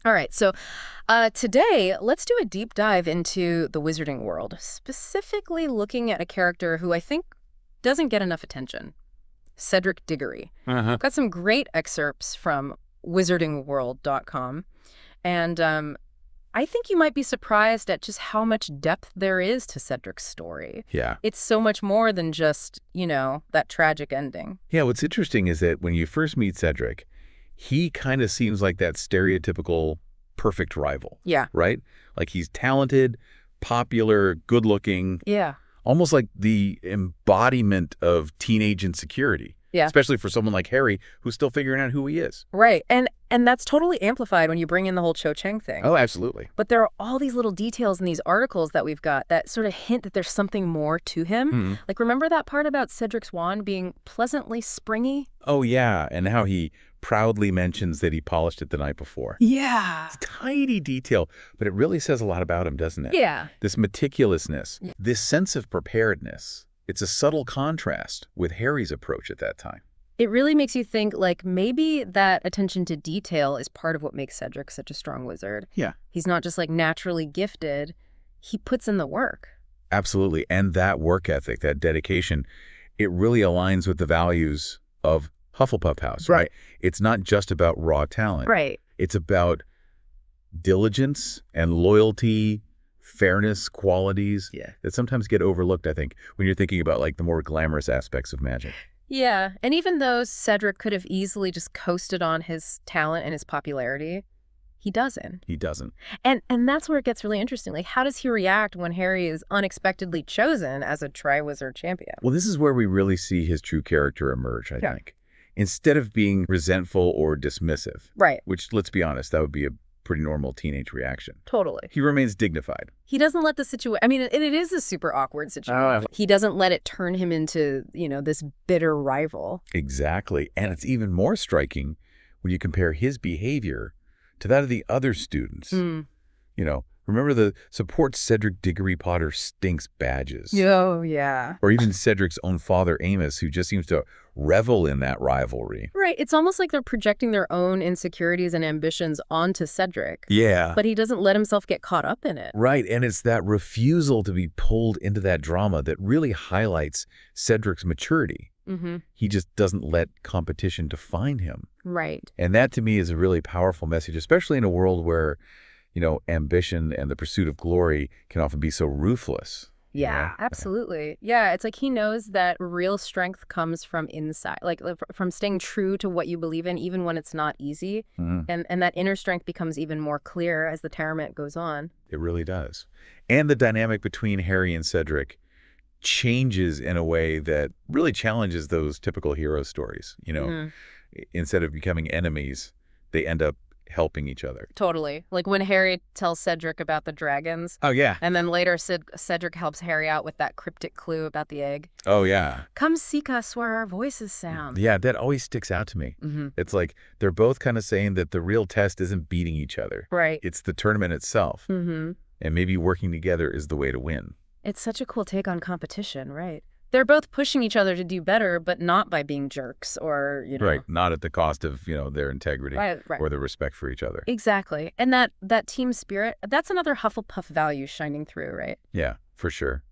All right, so today, let's do a deep dive into the wizarding world, specifically looking at a character who I think doesn't get enough attention, Cedric Diggory. Uh-huh. I've got some great excerpts from wizardingworld.com, and I think you might be surprised at just how much depth there is to Cedric's story. Yeah. It's so much more than just, that tragic ending. Yeah, what's interesting is that when you first meet Cedric, he kind of seems like that stereotypical perfect rival. Yeah. Right? Like he's talented, popular, good-looking, Yeah. almost like the embodiment of teenage insecurity. Yeah. Especially for someone like Harry, who's still figuring out who he is. Right. And that's totally amplified when you bring in the whole Cho Chang thing. Oh, absolutely. But there are all these little details in these articles that we've got that sort of hint that there's something more to him. Mm-hmm. Like, remember that part about Cedric's wand being pleasantly springy? Oh, yeah, and how he proudly mentions that he polished it the night before. Yeah. It's a tiny detail, but it really says a lot about him, doesn't it? Yeah. This meticulousness, this sense of preparedness. It's a subtle contrast with Harry's approach at that time. It really makes you think, like, maybe that attention to detail is part of what makes Cedric such a strong wizard. Yeah. He's not just, like, naturally gifted. He puts in the work. Absolutely. And that work ethic, that dedication, it really aligns with the values of Hufflepuff House, right? It's not just about raw talent. Right. It's about diligence and loyalty, fairness, qualities that sometimes get overlooked, I think, when you're thinking about, like, the more glamorous aspects of magic. Yeah, and even though Cedric could have easily just coasted on his talent and his popularity, he doesn't. He doesn't. And that's where it gets really interesting. Like, how does he react when Harry is unexpectedly chosen as a Triwizard champion? Well, this is where we really see his true character emerge, I think. Instead of being resentful or dismissive, Right. which, let's be honest, that would be a pretty normal teenage reaction. Totally. He remains dignified. He doesn't let the situation, I mean, it is a super awkward situation. He doesn't let it turn him into, this bitter rival. Exactly. And it's even more striking when you compare his behavior to that of the other students. Remember the support Cedric Diggory Potter stinks badges. Oh, yeah. Or even Cedric's own father, Amos, who just seems to revel in that rivalry. Right. It's almost like they're projecting their own insecurities and ambitions onto Cedric. Yeah. But he doesn't let himself get caught up in it. Right. And it's that refusal to be pulled into that drama that really highlights Cedric's maturity. Mm-hmm. He just doesn't let competition define him. Right. And that, to me, is a really powerful message, especially in a world where, ambition and the pursuit of glory can often be so ruthless. Yeah, absolutely. Yeah, it's like he knows that real strength comes from inside, like from staying true to what you believe in, even when it's not easy. Mm-hmm. And that inner strength becomes even more clear as the tournament goes on. It really does. And the dynamic between Harry and Cedric changes in a way that really challenges those typical hero stories. Instead of becoming enemies, they end up helping each other. Totally. Like when Harry tells Cedric about the dragons. Oh, yeah. And then later Cedric helps Harry out with that cryptic clue about the egg. Oh, yeah. Come seek us where our voices sound. Yeah, that always sticks out to me. Mm-hmm. It's like they're both kind of saying that the real test isn't beating each other. Right. It's the tournament itself. Mm-hmm. And maybe working together is the way to win. It's such a cool take on competition, right? They're both pushing each other to do better, but not by being jerks or, Right, not at the cost of, their integrity right. or their respect for each other. Exactly. And that team spirit, that's another Hufflepuff value shining through, right? Yeah, for sure.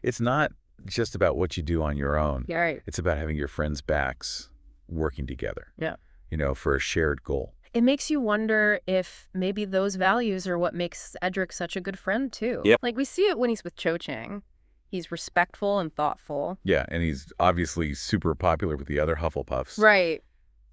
It's not just about what you do on your own. Yeah, right. It's about having your friends' backs working together. Yeah. For a shared goal. It makes you wonder if maybe those values are what makes Cedric such a good friend, too. Yep. Like, we see it when he's with Cho Chang. He's respectful and thoughtful. Yeah, and he's obviously super popular with the other Hufflepuffs. Right.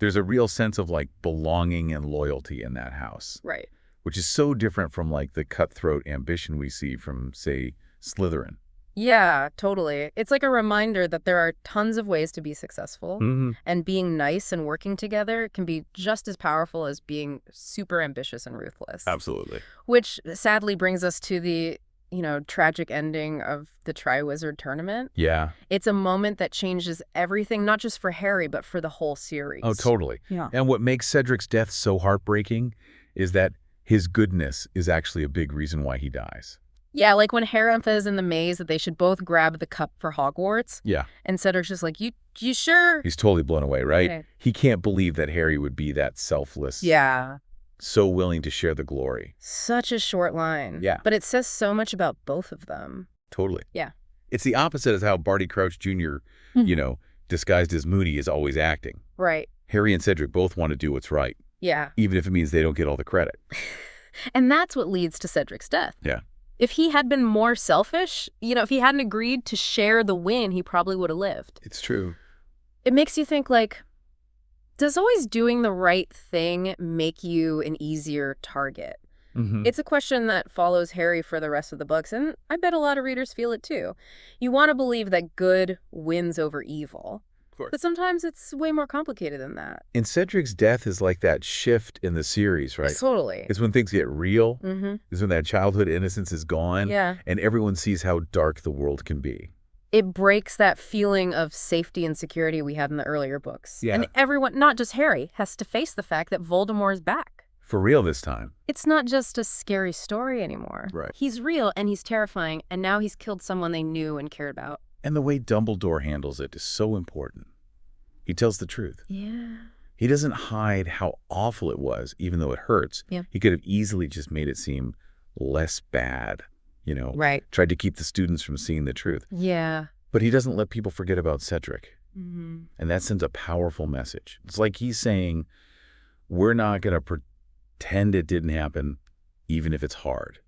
There's a real sense of, like, belonging and loyalty in that house. Right. Which is so different from, like, the cutthroat ambition we see from, say, Slytherin. Yeah, totally. It's like a reminder that there are tons of ways to be successful. Mm-hmm. And being nice and working together can be just as powerful as being super ambitious and ruthless. Absolutely. Which sadly brings us to the tragic ending of the Triwizard tournament. Yeah. It's a moment that changes everything, not just for Harry, but for the whole series. Oh, totally. Yeah. And what makes Cedric's death so heartbreaking is that his goodness is actually a big reason why he dies. Yeah, like when Harry is in the maze that they should both grab the cup for Hogwarts. Yeah. And Cedric's just like, you sure? He's totally blown away, right? Okay. He can't believe that Harry would be that selfless. Yeah. so willing to share the glory. Such a short line. Yeah. But it says so much about both of them. Totally. Yeah. It's the opposite of how Barty Crouch Jr., disguised as Moody, is always acting. Right. Harry and Cedric both want to do what's right, Yeah. even if it means they don't get all the credit. And that's what leads to Cedric's death. Yeah. If he had been more selfish, if he hadn't agreed to share the win, he probably would have lived. It's true. It makes you think, does always doing the right thing make you an easier target? It's a question that follows Harry for the rest of the books, and I bet a lot of readers feel it too. You want to believe that good wins over evil. Of course. But sometimes it's way more complicated than that. And Cedric's death is like that shift in the series, right? Totally. It's when things get real. It's when that childhood innocence is gone. Yeah. And everyone sees how dark the world can be. It breaks that feeling of safety and security we had in the earlier books. Yeah. And everyone, not just Harry, has to face the fact that Voldemort is back. For real this time. It's not just a scary story anymore. Right. He's real and he's terrifying, and now he's killed someone they knew and cared about. And the way Dumbledore handles it is so important. He tells the truth. Yeah. He doesn't hide how awful it was, even though it hurts. Yeah. He could have easily just made it seem less bad, Right. Tried to keep the students from seeing the truth. Yeah. But he doesn't let people forget about Cedric. Mm-hmm. And that sends a powerful message. It's like he's saying, we're not going to pretend it didn't happen, even if it's hard.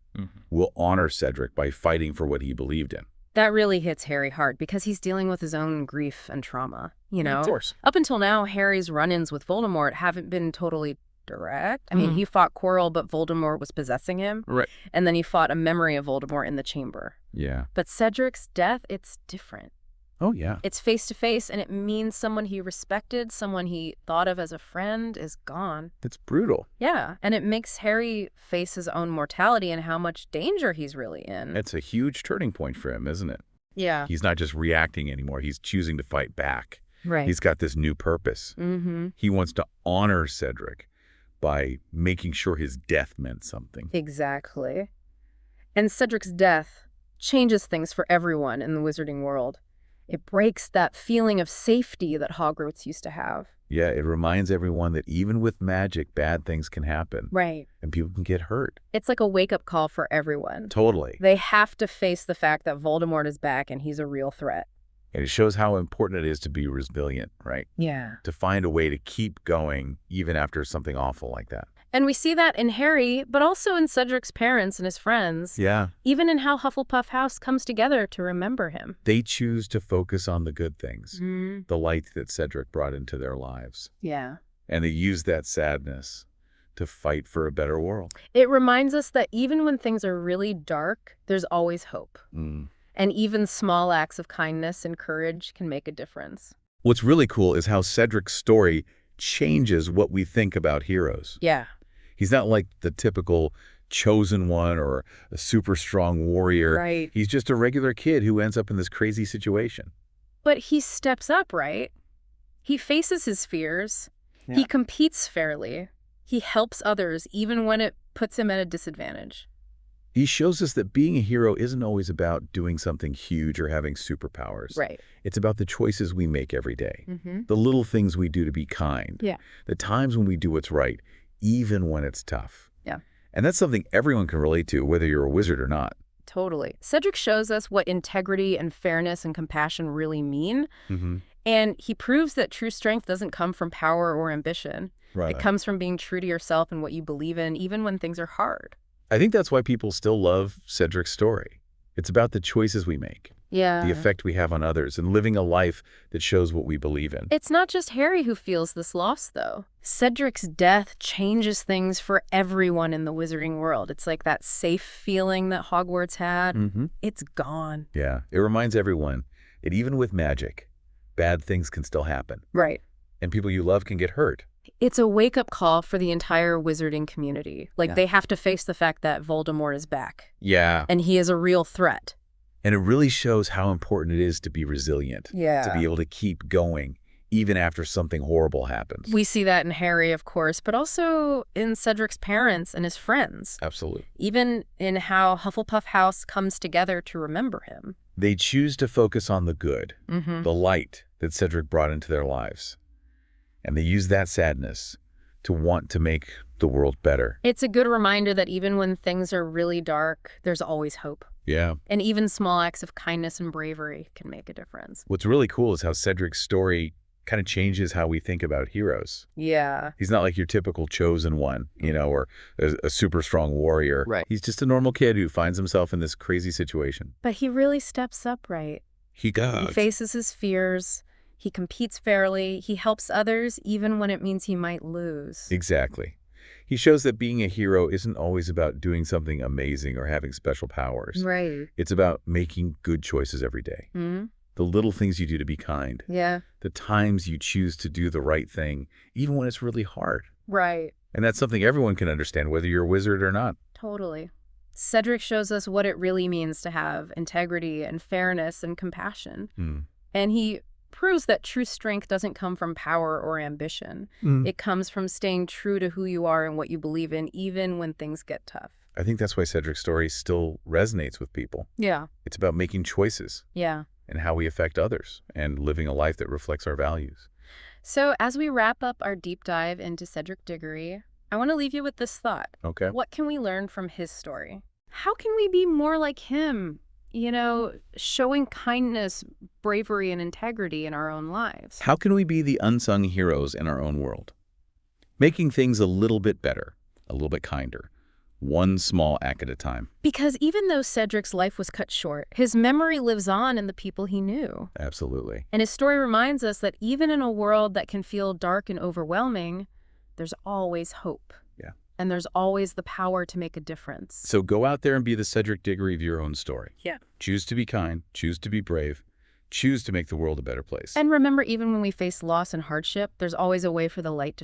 We'll honor Cedric by fighting for what he believed in. That really hits Harry hard because he's dealing with his own grief and trauma, Of course. Up until now, Harry's run-ins with Voldemort haven't been totally direct. I mean, he fought Quirrell, but Voldemort was possessing him. Right. And then he fought a memory of Voldemort in the chamber. Yeah. But Cedric's death, it's different. Oh, yeah. It's face-to-face, and it means someone he respected, someone he thought of as a friend, is gone. It's brutal. Yeah, and it makes Harry face his own mortality and how much danger he's really in. It's a huge turning point for him, isn't it? Yeah. He's not just reacting anymore. He's choosing to fight back. Right. He's got this new purpose. He wants to honor Cedric by making sure his death meant something. Exactly. And Cedric's death changes things for everyone in the wizarding world. It breaks that feeling of safety that Hogwarts used to have. Yeah, it reminds everyone that even with magic, bad things can happen. Right. And people can get hurt. It's like a wake-up call for everyone. Totally. They have to face the fact that Voldemort is back and he's a real threat. And it shows how important it is to be resilient, right? Yeah. To find a way to keep going even after something awful like that. And we see that in Harry, but also in Cedric's parents and his friends. Yeah. Even in how Hufflepuff House comes together to remember him. They choose to focus on the good things, the light that Cedric brought into their lives. Yeah. And they use that sadness to fight for a better world. It reminds us that even when things are really dark, there's always hope. And even small acts of kindness and courage can make a difference. What's really cool is how Cedric's story changes what we think about heroes. Yeah. He's not like the typical chosen one or a super strong warrior. Right. He's just a regular kid who ends up in this crazy situation. But he steps up, right? He faces his fears. Yeah. He competes fairly. He helps others even when it puts him at a disadvantage. He shows us that being a hero isn't always about doing something huge or having superpowers. Right. It's about the choices we make every day, the little things we do to be kind, Yeah. the times when we do what's right, even when it's tough. Yeah. And that's something everyone can relate to, whether you're a wizard or not. Totally. Cedric shows us what integrity and fairness and compassion really mean. And he proves that true strength doesn't come from power or ambition. Right. It comes from being true to yourself and what you believe in, even when things are hard. I think that's why people still love Cedric's story. It's about the choices we make, Yeah. the effect we have on others, and living a life that shows what we believe in. It's not just Harry who feels this loss, though. Cedric's death changes things for everyone in the wizarding world. It's like that safe feeling that Hogwarts had. It's gone. Yeah, it reminds everyone that even with magic, bad things can still happen. Right. And people you love can get hurt. It's a wake-up call for the entire wizarding community. They have to face the fact that Voldemort is back. Yeah. And he is a real threat. And it really shows how important it is to be resilient. Yeah. To be able to keep going, even after something horrible happens. We see that in Harry, of course, but also in Cedric's parents and his friends. Absolutely. Even in how Hufflepuff House comes together to remember him. They choose to focus on the good, the light that Cedric brought into their lives. And they use that sadness to want to make the world better. It's a good reminder that even when things are really dark, there's always hope. Yeah. And even small acts of kindness and bravery can make a difference. What's really cool is how Cedric's story kind of changes how we think about heroes. Yeah. He's not like your typical chosen one, or a super strong warrior. Right. He's just a normal kid who finds himself in this crazy situation. But he really steps up, right? He does. He faces his fears. He competes fairly. He helps others even when it means he might lose. Exactly. He shows that being a hero isn't always about doing something amazing or having special powers. Right. It's about making good choices every day. Mm-hmm. The little things you do to be kind. Yeah. The times you choose to do the right thing, even when it's really hard. Right. And that's something everyone can understand, whether you're a wizard or not. Totally. Cedric shows us what it really means to have integrity and fairness and compassion. And he proves that true strength doesn't come from power or ambition. It comes from staying true to who you are and what you believe in, even when things get tough. I think that's why Cedric's story still resonates with people. Yeah. It's about making choices. Yeah. And how we affect others and living a life that reflects our values. So as we wrap up our deep dive into Cedric Diggory, I want to leave you with this thought. Okay. What can we learn from his story? How can we be more like him? Showing kindness, bravery, and integrity in our own lives. How can we be the unsung heroes in our own world? Making things a little bit better, a little bit kinder, one small act at a time. Because even though Cedric's life was cut short, his memory lives on in the people he knew. Absolutely. And his story reminds us that even in a world that can feel dark and overwhelming, there's always hope. Yeah. And there's always the power to make a difference. So go out there and be the Cedric Diggory of your own story. Yeah. Choose to be kind, choose to be brave, choose to make the world a better place. And remember, even when we face loss and hardship, there's always a way for the light to